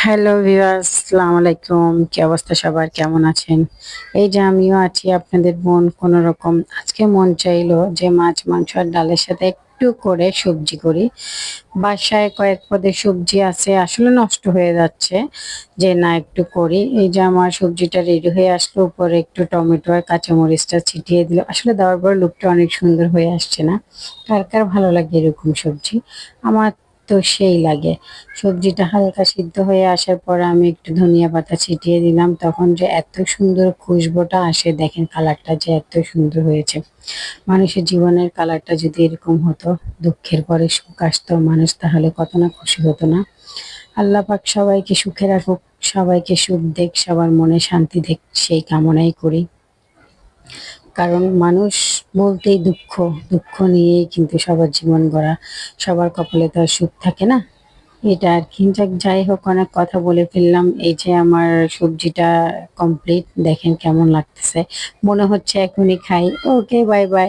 Hello viewers, আসসালামু আলাইকুম। কি অবস্থা সবার? কেমন আছেন? এই যে আমিও আছি আপনাদের বোন কোনরকম। আজকে মন চাইলো যে মাছ, মাংস আর ডালের সাথে একটু করে সবজি করি। বাসায় কয়েক পদের সবজি আছে, আসলে নষ্ট হয়ে যাচ্ছে। যে না একটু করি। এই যে আমার সবজিটা রেডি হয়ে আসলো, উপরে একটু টমেটো আর কাঁচামরিচটা ছিটিয়ে দিলাম। আসলে দেওয়ার পর লুকটা অনেক সুন্দর হয়ে আসছে না? কার, কার ভালো লাগে এরকম সবজি? আমার তো সেই লাগে। সবজিটা হালকা সিদ্ধ হয়ে আসার পর আমি একটু ধনিয়া পাতা ছিটিয়ে দিলাম। তখন যে এত সুন্দর খুশবোটা আসে, দেখেন কালারটা যে এত সুন্দর হয়েছে। মানুষের জীবনের কালারটা যদি এরকম হতো, দুঃখের পরে সুখ আসতো, মানুষ তাহলে কত না খুশি হতো না? আল্লাহ পাক সবাইকে সুখে রাখুক, সবাইকে সুখ দেখ, সবার মনে শান্তি দেখ, সেই কামনাই করি। কারণ মানুষ বলতেই দুঃখ, দুঃখ নিয়েই কিন্তু সবার জীবন গড়া। সবার কপালে তো আর সুখ থাকে না। এটা আর কি। যাই হোক, অনেক কথা বলে ফেললাম। এই যে আমার সবজিটা কমপ্লিট, দেখেন কেমন লাগতেছে। মনে হচ্ছে এখনই খাই। ওকে, বাই বাই।